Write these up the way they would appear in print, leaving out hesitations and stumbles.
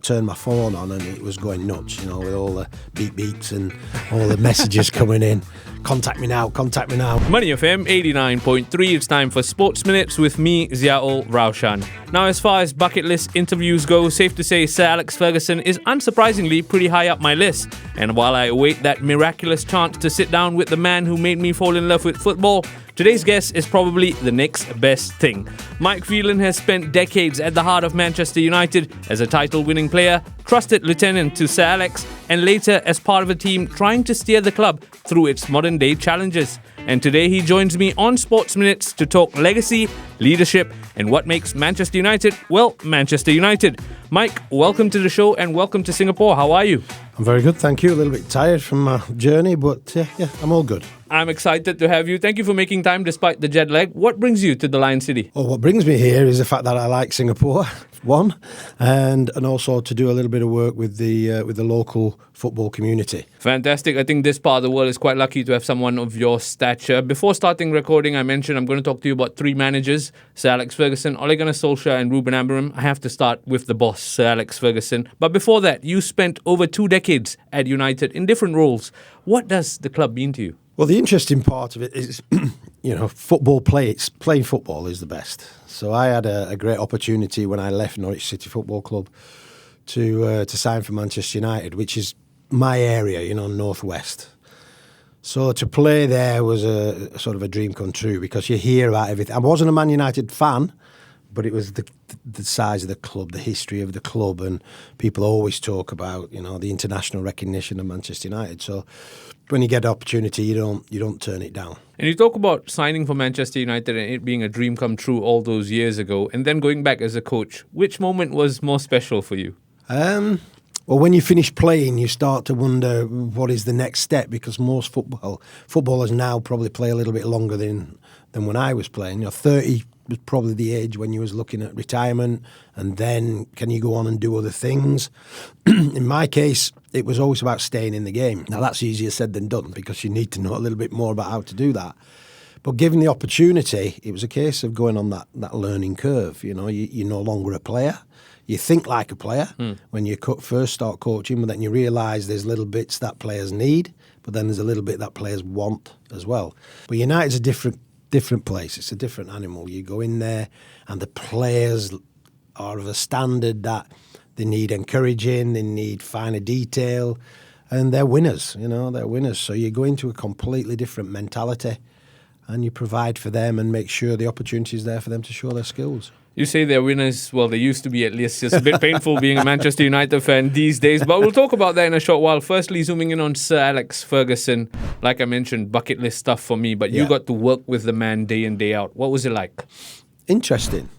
turned my phone on and it was going nuts, with all the beeps and all the messages coming in. Contact me now, contact me now. Money FM 89.3, it's time for Sports Minutes with me, Zia-ul Raushan. Now, as far as bucket list interviews go, safe to say Sir Alex Ferguson is unsurprisingly pretty high up my list. And while I await that miraculous chance to sit down with the man who made me fall in love with football, today's guest is probably the next best thing. Mike Phelan has spent decades at the heart of Manchester United as a title-winning player, trusted lieutenant to Sir Alex, and later as part of a team trying to steer the club through its modern-day challenges. And today he joins me on Sports Minutes to talk legacy, leadership, and what makes Manchester United, well, Manchester United. Mike, welcome to the show and welcome to Singapore. How are you? I'm very good, thank you. A little bit tired from my journey, but yeah, I'm all good. I'm excited to have you. Thank you for making time despite the jet lag. What brings you to the Lion City? Well, what brings me here is the fact that I like Singapore, one, and also to do a little bit of work with the local football community. Fantastic. I think this part of the world is quite lucky to have someone of your stature. Before starting recording, I mentioned I'm going to talk to you about three managers, Sir Alex Ferguson, Ole Gunnar Solskjaer and Ruben Amorim. I have to start with the boss, Sir Alex Ferguson. But before that, you spent over 2 decades at United in different roles. What does the club mean to you? Well, the interesting part of it is, playing football is the best. So I had a great opportunity when I left Norwich City Football Club to sign for Manchester United, which is my area, Northwest. So to play there was a sort of a dream come true because you hear about everything. I wasn't a Man United fan, but it was the size of the club, the history of the club, and people always talk about, the international recognition of Manchester United. So when you get the opportunity, you don't turn it down. And you talk about signing for Manchester United and it being a dream come true all those years ago, and then going back as a coach. Which moment was more special for you? Well, when you finish playing, you start to wonder what is the next step, because most footballers now probably play a little bit longer than when I was playing. 30 was probably the age when you was looking at retirement, and then can you go on and do other things? In my case, it was always about staying in the game. Now, that's easier said than done because you need to know a little bit more about how to do that. But given the opportunity, it was a case of going on that learning curve. You're no longer a player. You think like a player when you first start coaching, but then you realise there's little bits that players need, but then there's a little bit that players want as well. But United's a different place. It's a different animal. You go in there and the players are of a standard that they need encouraging, they need finer detail, and they're winners, they're winners. So you go into a completely different mentality and you provide for them and make sure the opportunity is there for them to show their skills. You say they're winners. Well, they used to be at least. It's a bit painful being a Manchester United fan these days, but we'll talk about that in a short while. Firstly, zooming in on Sir Alex Ferguson. Like I mentioned, bucket list stuff for me, but you got to work with the man day in, day out. What was it like? Interesting.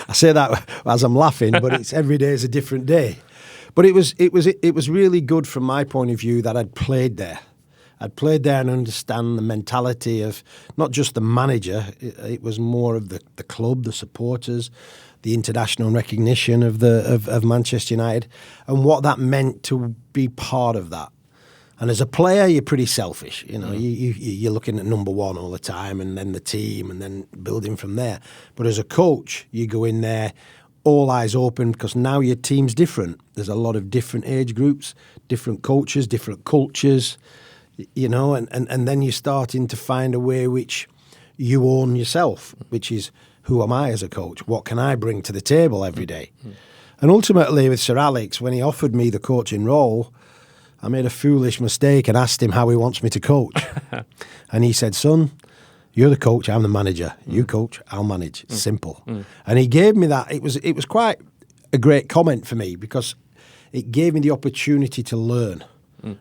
I say that as I'm laughing, but it's every day is a different day. But it was really good from my point of view that I'd played there. I'd played there and understand the mentality of not just the manager, it was more of the club, the supporters, the international recognition of Manchester United, and what that meant to be part of that. And as a player, you're pretty selfish. You're looking at number one all the time, and then the team, and then building from there. But as a coach, you go in there all eyes open, because now your team's different. There's a lot of different age groups, different coaches, different cultures. And then you're starting to find a way which you own yourself, which is, who am I as a coach? What can I bring to the table every day? And ultimately with Sir Alex, when he offered me the coaching role, I made a foolish mistake and asked him how he wants me to coach. And he said, son, you're the coach, I'm the manager. You coach, I'll manage. It's simple. And he gave me that. It was quite a great comment for me, because it gave me the opportunity to learn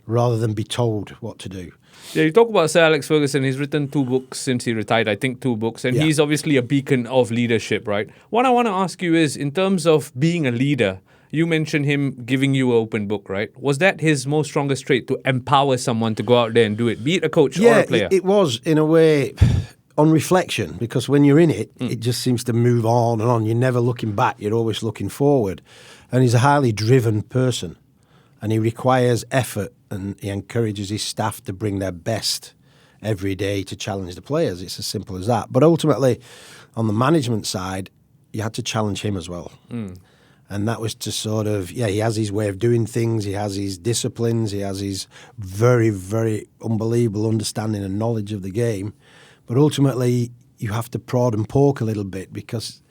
rather than be told what to do. Yeah, you talk about Sir Alex Ferguson. He's written 2 books since he retired, I think 2 books, and he's obviously a beacon of leadership, right? What I want to ask you is, in terms of being a leader, you mentioned him giving you an open book, right? Was that his most strongest trait, to empower someone to go out there and do it, be it a coach or a player? It was, in a way, on reflection, because when you're in it, it just seems to move on and on. You're never looking back, you're always looking forward. And he's a highly driven person, and he requires effort, and he encourages his staff to bring their best every day to challenge the players. It's as simple as that. But ultimately, on the management side, you had to challenge him as well. And that was to sort of, he has his way of doing things, he has his disciplines, he has his very, very unbelievable understanding and knowledge of the game. But ultimately, you have to prod and poke a little bit, because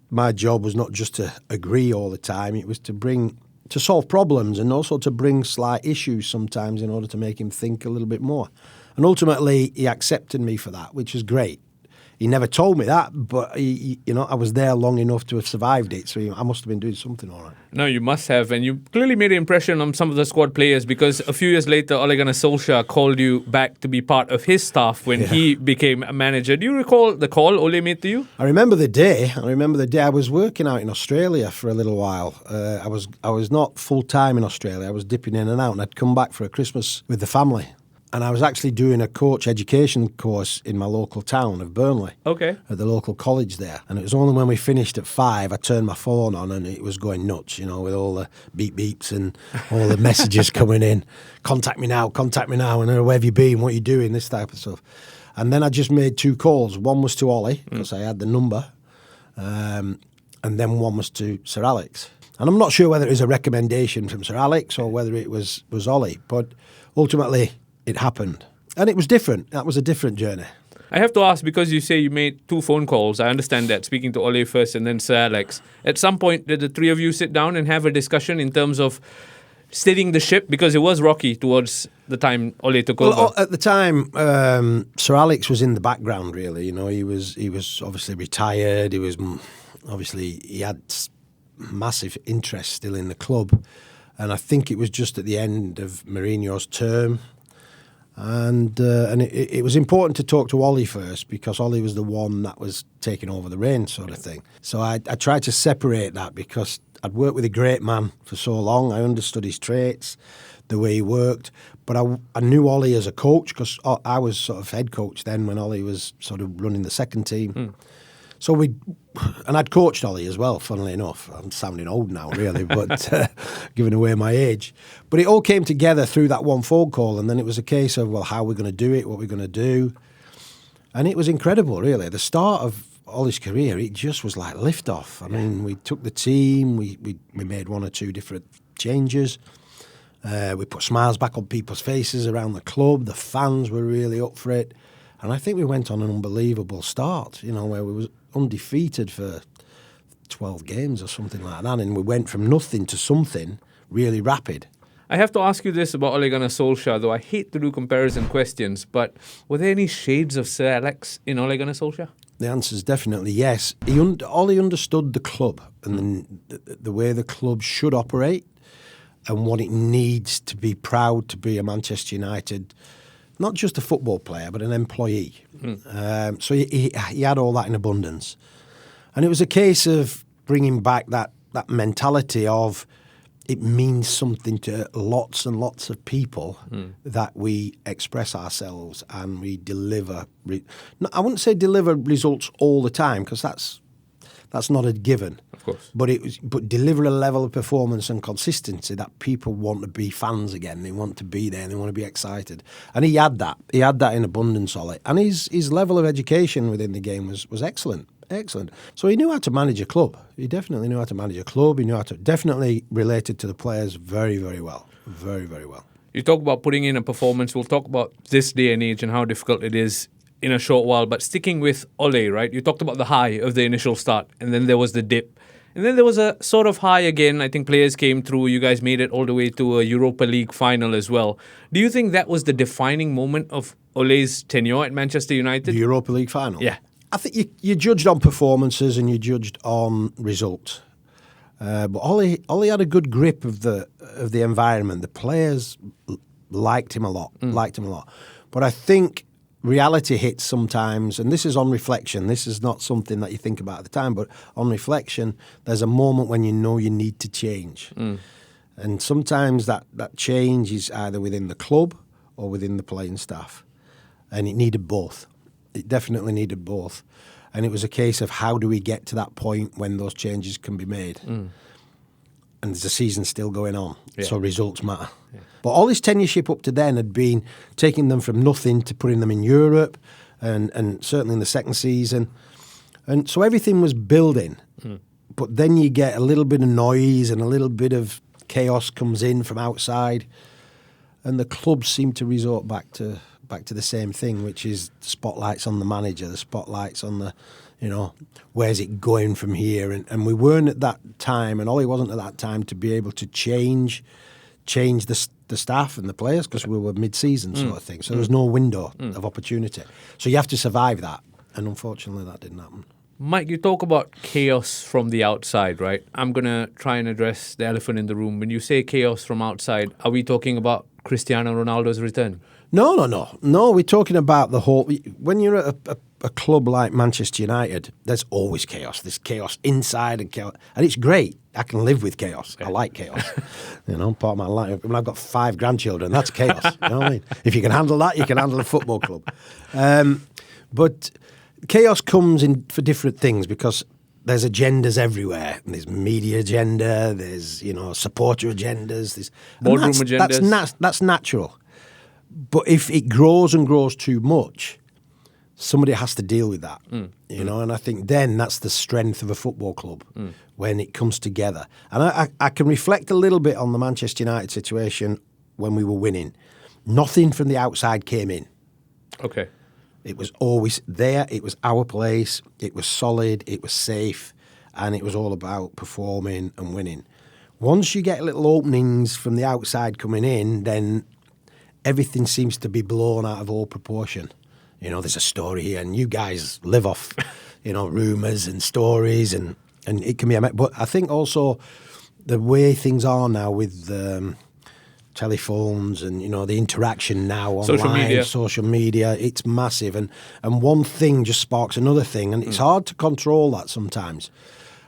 my job was not just to agree all the time, it was to solve problems and also to bring slight issues sometimes in order to make him think a little bit more. And ultimately, he accepted me for that, which was great. He never told me that, but I was there long enough to have survived it, so I must have been doing something all right. No, you must have, and you clearly made an impression on some of the squad players, because a few years later, Ole Gunnar Solskjaer called you back to be part of his staff when he became a manager. Do you recall the call Ole made to you? I remember the day. I was working out in Australia for a little while. I was not full time in Australia. I was dipping in and out, and I'd come back for a Christmas with the family. And I was actually doing a coach education course in my local town of Burnley. Okay. At the local college there. And it was only when we finished at 5, I turned my phone on and it was going nuts, with all the beep beeps and all the messages coming in. Contact me now, and where have you been, what are you doing, this type of stuff. And then I just made 2 calls. One was to Ollie, because I had the number. And then one was to Sir Alex. And I'm not sure whether it was a recommendation from Sir Alex or whether it was Ollie. But ultimately, it happened. And it was different. That was a different journey. I have to ask, because you say you made 2 phone calls. I understand that, speaking to Ole first and then Sir Alex. At some point, did the 3 of you sit down and have a discussion in terms of steadying the ship? Because it was rocky towards the time Ole took over. Well, at the time, Sir Alex was in the background, really. He was obviously retired. He had massive interest still in the club. And I think it was just at the end of Mourinho's term. And it was important to talk to Ollie first, because Ollie was the one that was taking over the reins, sort of thing. So I tried to separate that, because I'd worked with a great man for so long. I understood his traits, the way he worked. But I knew Ollie as a coach, because I was sort of head coach then when Ollie was sort of running the second team. So and I'd coached Ollie as well, funnily enough. I'm sounding old now, really, but giving away my age. But it all came together through that one phone call, and then it was a case of, well, how are we going to do it, what we're going to do? And it was incredible, really. The start of Ollie's career, it just was like liftoff. I mean, we took the team, we made 1 or 2 different changes. We put smiles back on people's faces around the club. The fans were really up for it. And I think we went on an unbelievable start, where we was undefeated for 12 games or something like that. And we went from nothing to something really rapid. I have to ask you this about Ole Gunnar Solskjaer, though I hate to do comparison questions, but were there any shades of Sir Alex in Ole Gunnar Solskjaer? The answer is definitely yes. Ollie understood the club and the way the club should operate and what it needs to be proud to be a Manchester United, not just a football player, but an employee. So he had all that in abundance. And it was a case of bringing back that mentality of it means something to lots and lots of people that we express ourselves and we deliver. I wouldn't say deliver results all the time, because that's not a given. Of course. But deliver a level of performance and consistency that people want to be fans again. They want to be there and they want to be excited. And he had that. He had that in abundance, Ollie. And his level of education within the game was excellent. Excellent. So he knew how to manage a club. He definitely knew how to manage a club. He knew how to definitely related to the players very, very well. Very, very well. You talk about putting in a performance. We'll talk about this day and age and how difficult it is in a short while. But sticking with Ole, right? You talked about the high of the initial start, and then there was the dip. And then there was a sort of high again. I think players came through. You guys made it all the way to a Europa League final as well. Do you think that was the defining moment of Ole's tenure at Manchester United? The Europa League final? Yeah. I think you judged on performances and you judged on results. But Ole had a good grip of the environment. The players liked him a lot. But I think reality hits sometimes, and this is on reflection. This is not something that you think about at the time, but on reflection, there's a moment when you know you need to change. And sometimes that change is either within the club or within the playing staff. And it needed both. It definitely needed both. And it was a case of how do we get to that point when those changes can be made. And the season's still going on, so results matter. Yeah. But all his tenureship up to then had been taking them from nothing to putting them in Europe and certainly in the second season. And so everything was building. but then you get a little bit of noise and a little bit of chaos comes in from outside, and the clubs seem to resort back to the same thing, which is the spotlights on the manager, the spotlights on the, where's it going from here? And we weren't at that time, and Ollie wasn't at that time to be able to change the staff and the players, because we were mid-season sort of thing. So there was no window of opportunity. So you have to survive that, and unfortunately that didn't happen. Mike, you talk about chaos from the outside, right? I'm going to try and address the elephant in the room. When you say chaos from outside, are we talking about Cristiano Ronaldo's return? No, we're talking about the whole... When you're at a club like Manchester United, there's always chaos. There's chaos inside and chaos. And it's great. I can live with chaos. I like chaos. Part of my life. When I've got 5 grandchildren, that's chaos. You know what I mean? If you can handle that, you can handle a football club. But chaos comes in for different things, because there's agendas everywhere. And there's media agenda, there's, supporter agendas. Boardroom agendas. That's natural. But if it grows and grows too much, somebody has to deal with that, and I think then that's the strength of a football club, when it comes together. And I can reflect a little bit on the Manchester United situation when we were winning. Nothing from the outside came in. Okay. It was always there. It was our place. It was solid. It was safe. And it was all about performing and winning. Once you get little openings from the outside coming in, then everything seems to be blown out of all proportion. There's a story here, and you guys live off, rumours and stories, and it can be a... But I think also the way things are now with telephones and, the interaction now online, social media, it's massive. And one thing just sparks another thing, and it's hard to control that sometimes.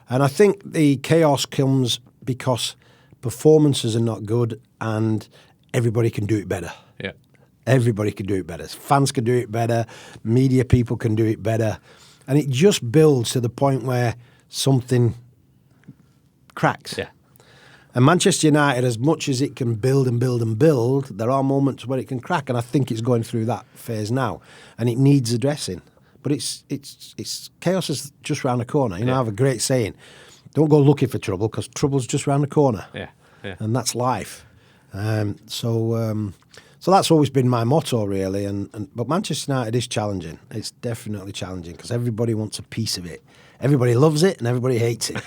And I think the chaos comes because performances are not good, and everybody can do it better. Yeah. Everybody can do it better. Fans can do it better. Media people can do it better. And it just builds to the point where something cracks. Yeah. And Manchester United, as much as it can build and build and build, there are moments where it can crack. And I think it's going through that phase now. And it needs addressing. But it's chaos is just round the corner. I have a great saying. Don't go looking for trouble, because trouble's just round the corner. Yeah. And that's life. So that's always been my motto, really. But Manchester United is challenging. It's definitely challenging, because everybody wants a piece of it. Everybody loves it and everybody hates it.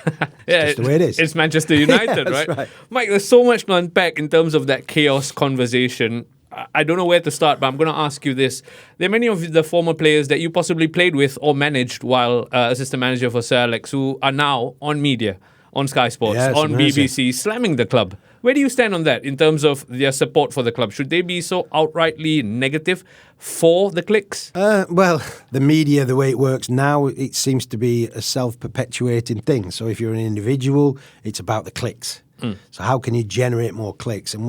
It's just the way it is. It's Manchester United, right? Mike, there's so much to unpack in terms of that chaos conversation. I don't know where to start, but I'm going to ask you this. There are many of the former players that you possibly played with or managed while assistant manager for Sir Alex, who are now on media, on Sky Sports, on BBC, slamming the club. Where do you stand on that in terms of their support for the club? Should they be so outrightly negative for the cliques? Well, the media, the way it works now, it seems to be a self-perpetuating thing. So if you're an individual, it's about the clicks. So how can you generate more clicks? And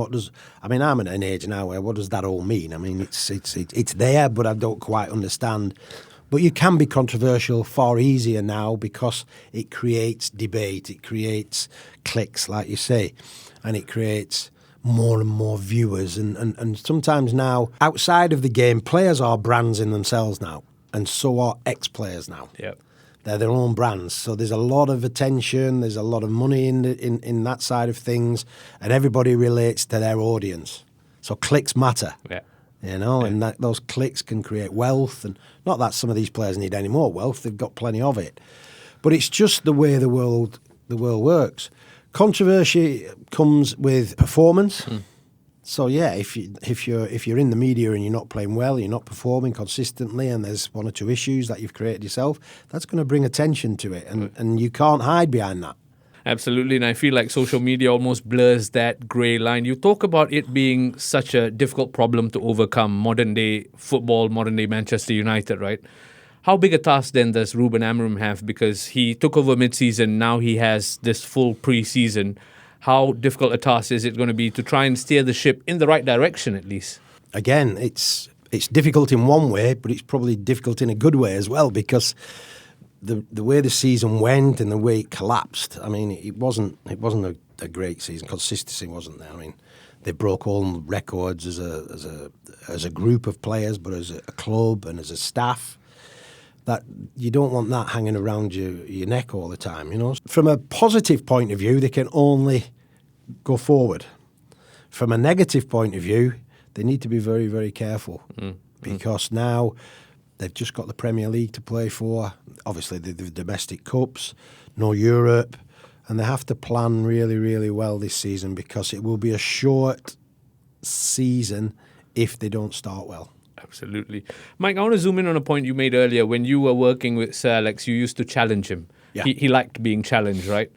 I'm at an age now where what does that all mean? I mean, it's there, but I don't quite understand. But you can be controversial far easier now, because it creates debate, it creates clicks, like you say, and it creates more and more viewers. And sometimes now, outside of the game, players are brands in themselves now, and so are ex-players now. Yep. They're their own brands. So there's a lot of attention, there's a lot of money in that side of things, and everybody relates to their audience. So clicks matter. Yeah. And those clicks can create wealth. And not that some of these players need any more wealth, they've got plenty of it. But it's just the way the world works. Controversy comes with performance. So yeah, if you're in the media and you're not playing well, you're not performing consistently, and there's one or two issues that you've created yourself, that's going to bring attention to it, and you can't hide behind that. Absolutely, and I feel like social media almost blurs that grey line. You talk about it being such a difficult problem to overcome, modern-day football, modern-day Manchester United, right? How big a task then does Ruben Amorim have? Because he took over mid-season, now he has this full pre-season. How difficult a task is it going to be to try and steer the ship in the right direction, at least? Again, it's difficult in one way, but it's probably difficult in a good way as well, because the way the season went and the way it collapsed, I mean, it wasn't a great season. Consistency wasn't there. I mean, they broke all records as a group of players, but as a club and as a staff, that you don't want that hanging around your neck all the time, you know. From a positive point of view, they can only go forward. From a negative point of view, they need to be very, very careful because now they've just got the Premier League to play for, obviously the domestic cups, no Europe, and they have to plan really, really well this season because it will be a short season if they don't start well. Absolutely. Mike, I want to zoom in on a point you made earlier. When you were working with Sir Alex, you used to challenge him. Yeah. He liked being challenged, right?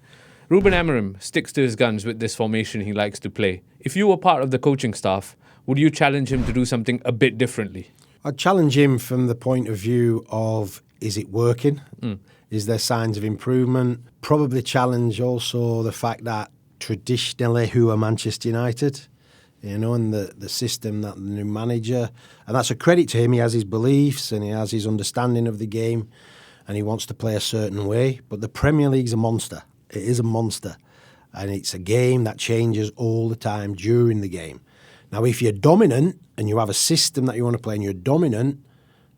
Ruben Amorim sticks to his guns with this formation he likes to play. If you were part of the coaching staff, would you challenge him to do something a bit differently? I'd challenge him from the point of view of, is it working? Is there signs of improvement? Probably challenge also the fact that traditionally who are Manchester United, you know, and the system that the new manager, and that's a credit to him. He has his beliefs and he has his understanding of the game and he wants to play a certain way. But the Premier League's a monster. It is a monster. And it's a game that changes all the time during the game. Now, if you're dominant and you have a system that you want to play and you're dominant,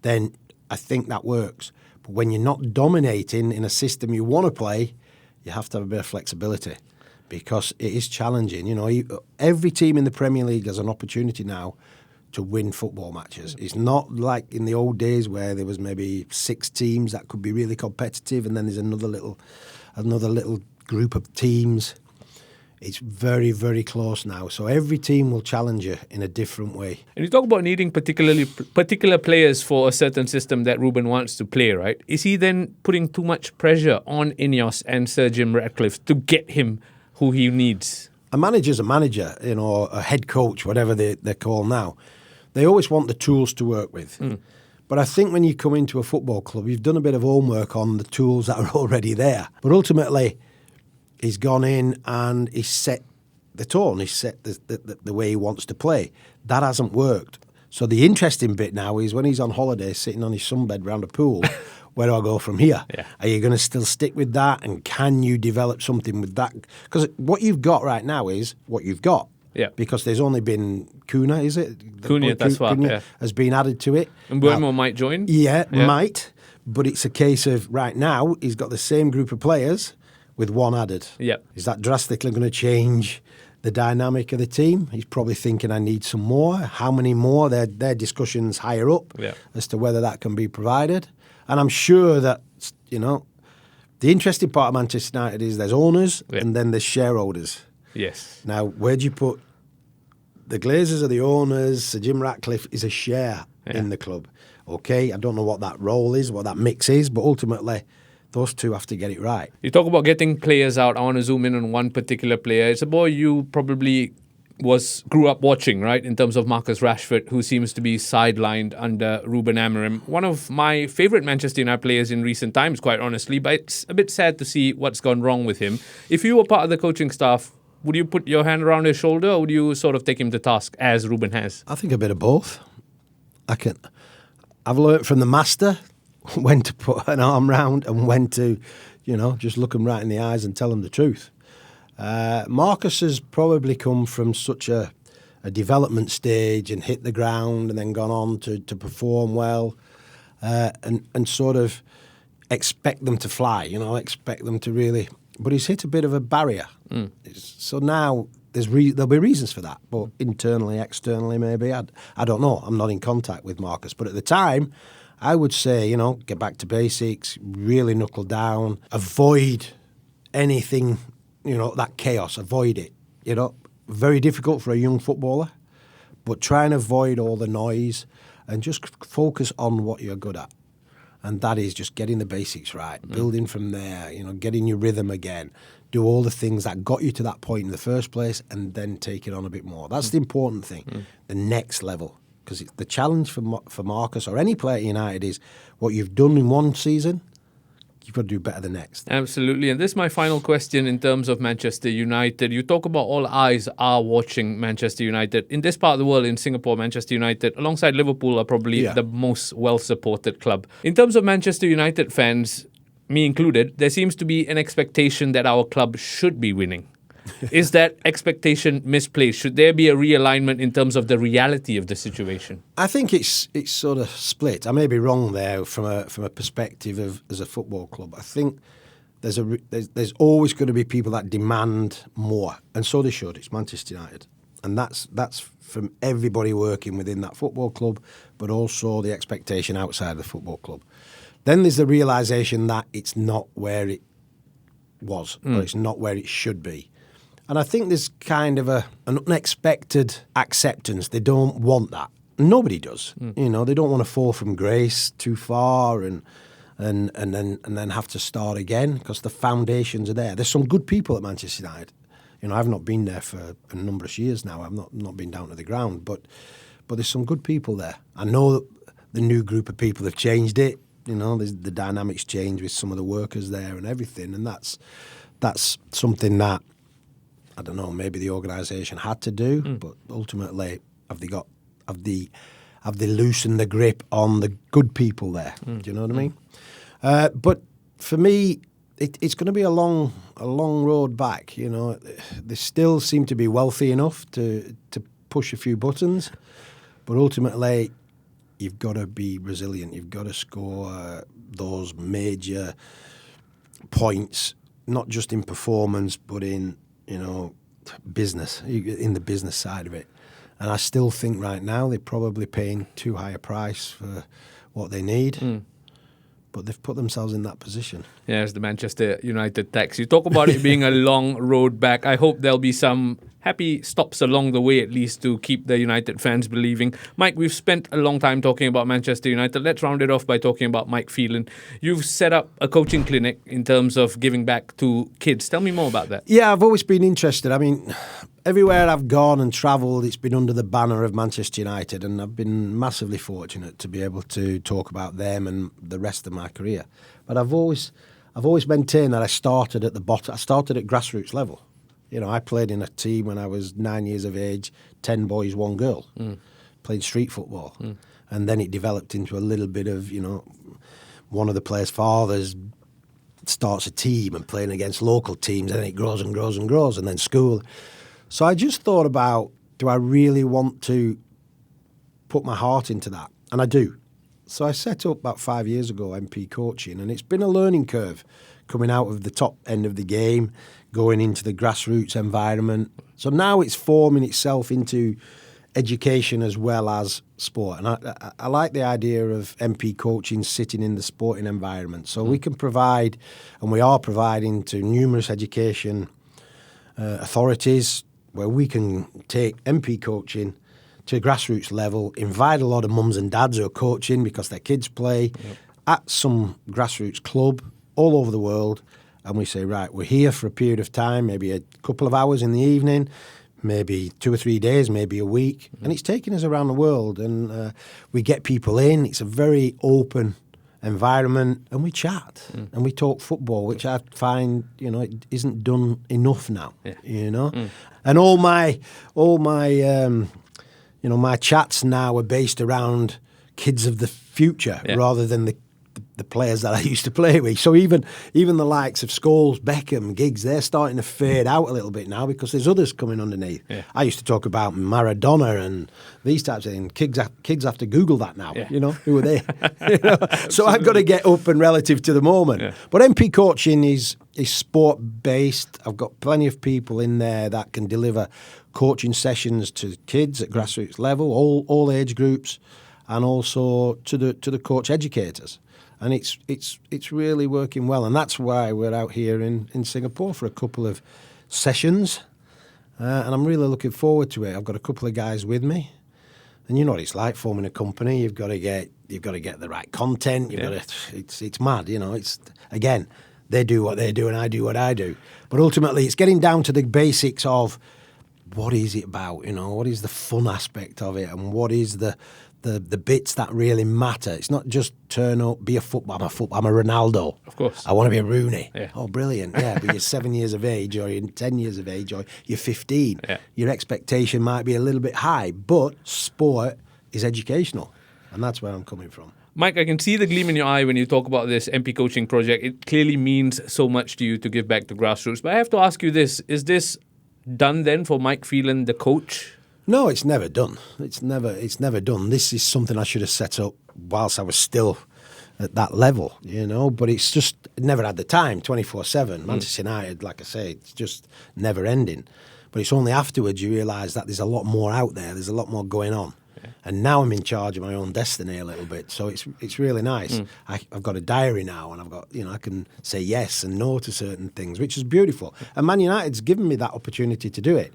then I think that works. But when you're not dominating in a system you want to play, you have to have a bit of flexibility because it is challenging. You know, every team in the Premier League has an opportunity now to win football matches. It's not like in the old days where there was maybe 6 teams that could be really competitive and then there's another little group of teams. It's very, very close now. So every team will challenge you in a different way. And you talk about needing particular players for a certain system that Ruben wants to play, right? Is he then putting too much pressure on Ineos and Sir Jim Ratcliffe to get him who he needs? A manager's a manager, you know, a head coach, whatever they're called now. They always want the tools to work with. But I think when you come into a football club, you've done a bit of homework on the tools that are already there. But ultimately, he's gone in and he's set the tone. He's set the way he wants to play. That hasn't worked. So the interesting bit now is when he's on holiday, sitting on his sunbed round a pool, where do I go from here? Yeah. Are you going to still stick with that? And can you develop something with that? Because what you've got right now is what you've got. Yeah. Because there's only been Cunha, is it? Cunha, that's what, yeah. Has been added to it. And Buemo might join? Yeah, might. But it's a case of right now, he's got the same group of players with one added. Yep. Is that drastically going to change the dynamic of the team? He's probably thinking, I need some more. How many more? Their discussions higher up as to whether that can be provided. And I'm sure that, you know, the interesting part of Manchester United is there's owners and then there's shareholders. Yes. Now, where do you put the Glazers are the owners? Sir Jim Ratcliffe is a share in the club. Okay, I don't know what that role is, what that mix is, but ultimately those two have to get it right. You talk about getting players out. I want to zoom in on one particular player. It's a boy you probably grew up watching, right, in terms of Marcus Rashford, who seems to be sidelined under Ruben Amorim. One of my favourite Manchester United players in recent times, quite honestly, but it's a bit sad to see what's gone wrong with him. If you were part of the coaching staff, would you put your hand around his shoulder or would you sort of take him to task as Ruben has? I think a bit of both. I've learnt from the master when to put an arm round and when to, you know, just look them right in the eyes and tell them the truth. Marcus has probably come from such a development stage and hit the ground and then gone on to perform well and sort of expect them to fly, you know, expect them to really... But he's hit a bit of a barrier. So now there'll be reasons for that, but internally, externally, maybe. I don't know. I'm not in contact with Marcus. But at the time, I would say, you know, get back to basics, really knuckle down, avoid anything, you know, that chaos, avoid it. You know, very difficult for a young footballer, but try and avoid all the noise and just focus on what you're good at. And that is just getting the basics right, building from there, you know, getting your rhythm again, do all the things that got you to that point in the first place and then take it on a bit more. That's the important thing, the next level. Because the challenge for Marcus or any player at United is what you've done in one season, you've got to do better the next. Absolutely. And this is my final question in terms of Manchester United. You talk about all eyes are watching Manchester United. In this part of the world, in Singapore, Manchester United, alongside Liverpool, are probably the most well-supported club. In terms of Manchester United fans, me included, there seems to be an expectation that our club should be winning. Is that expectation misplaced? Should there be a realignment in terms of the reality of the situation? I think it's sort of split. I may be wrong there from a perspective of as a football club. I think there's always going to be people that demand more, and so they should. It's Manchester United, and that's from everybody working within that football club, but also the expectation outside the football club. Then there's the realisation that it's not where it was, or it's not where it should be. And I think there's kind of an unexpected acceptance. They don't want that. Nobody does. You know, they don't want to fall from grace too far and then have to start again, because the foundations are there. There's some good people at Manchester United. You know, I've not been there for a number of years now. I've not been down to the ground, but there's some good people there. I know that the new group of people have changed it. You know, the dynamics change with some of the workers there and everything, and that's something that, I don't know, maybe the organisation had to do, but ultimately have they loosened the grip on the good people there? Do you know what I mean? But for me, it's going to be a long road back. You know, they still seem to be wealthy enough to push a few buttons, but ultimately, you've got to be resilient. You've got to score those major points, not just in performance, but in, you know, business, in the business side of it. And I still think right now they're probably paying too high a price for what they need. But they've put themselves in that position. Yeah, it's the Manchester United tax. You talk about it being a long road back. I hope there'll be some happy stops along the way, at least, to keep the United fans believing. Mike, we've spent a long time talking about Manchester United. Let's round it off by talking about Mike Phelan. You've set up a coaching clinic in terms of giving back to kids. Tell me more about that. Yeah, I've always been interested. I mean, everywhere I've gone and travelled, it's been under the banner of Manchester United, and I've been massively fortunate to be able to talk about them and the rest of my career. But I've always maintained that I started at the bottom. I started at grassroots level. You know, I played in a team when I was 9 years of age, 10 boys, 1 girl, played street football. And then it developed into a little bit of, you know, one of the players' fathers starts a team and playing against local teams, and then it grows and grows and grows, and then school. So I just thought about, do I really want to put my heart into that? And I do. So I set up about 5 years ago MP coaching, and it's been a learning curve coming out of the top end of the game, going into the grassroots environment. So now it's forming itself into education as well as sport. And I like the idea of MP coaching sitting in the sporting environment. So we can provide, and we are providing to numerous education authorities, where we can take MP coaching to grassroots level, invite a lot of mums and dads who are coaching because their kids play at some grassroots club all over the world, and we say, right, we're here for a period of time, maybe a couple of hours in the evening, maybe 2 or 3 days, maybe a week, and it's taking us around the world, and we get people in. It's a very open environment, and we chat and we talk football, which I find, you know, it isn't done enough now. You know, and all my you know, my chats now are based around kids of the future rather than the players that I used to play with. So even the likes of Scholes, Beckham, Giggs, they're starting to fade out a little bit now because there's others coming underneath. I used to talk about Maradona and these types of things. Kids have to Google that now. You know, who are they? You know? So I've got to get up and relative to the moment. But MP coaching is sport based. I've got plenty of people in there that can deliver coaching sessions to kids at grassroots level, all age groups, and also to the coach educators. And it's really working well, and that's why we're out here in Singapore for a couple of sessions, and I'm really looking forward to it. I've got a couple of guys with me, and you know what it's like forming a company. You've got to get the right content. It's mad, you know. It's, again, they do what they do, and I do what I do. But ultimately, it's getting down to the basics of what is it about, you know, what is the fun aspect of it, and what is the bits that really matter. It's not just turn up, be a footballer. I'm a Ronaldo. Of course. I want to be a Rooney. Oh, brilliant. Yeah, but you're 7 years of age, or you're 10 years of age, or you're 15. Your expectation might be a little bit high, but sport is educational, and that's where I'm coming from. Mike, I can see the gleam in your eye when you talk about this MP coaching project. It clearly means so much to you to give back to grassroots. But I have to ask you this. Is this done then for Mike Phelan, the coach? No, it's never done. It's never done. This is something I should have set up whilst I was still at that level, you know. But it's just never had the time. 24/7. Manchester United, like I say, it's just never ending. But it's only afterwards you realise that there's a lot more out there. There's a lot more going on. Yeah. And now I'm in charge of my own destiny a little bit. So it's really nice. I've got a diary now, and I've got, you know, I can say yes and no to certain things, which is beautiful. And Man United's given me that opportunity to do it.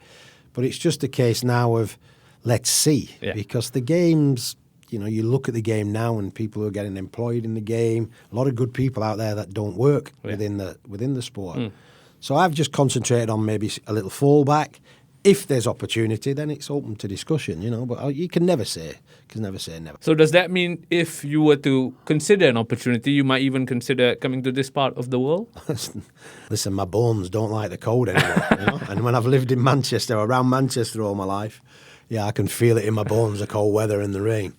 But it's just a case now of let's see, because the game's, you know, you look at the game now and people who are getting employed in the game, a lot of good people out there that don't work within the sport. So I've just concentrated on maybe a little fallback. If there's opportunity, then it's open to discussion, you know, but you can never say never. So does that mean if you were to consider an opportunity, you might even consider coming to this part of the world? Listen, my bones don't like the cold anymore, you know? And when I've lived in Manchester, around Manchester all my life, I can feel it in my bones, the cold weather and the rain.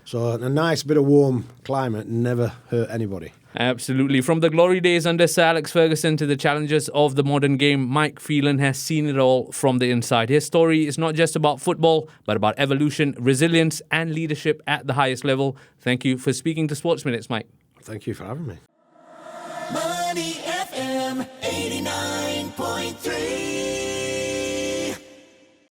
So a nice bit of warm climate never hurt anybody. Absolutely. From the glory days under Sir Alex Ferguson to the challenges of the modern game, Mike Phelan has seen it all from the inside. His story is not just about football, but about evolution, resilience, and leadership at the highest level. Thank you for speaking to Sports Minutes, Mike. Thank you for having me. Money FM 89.3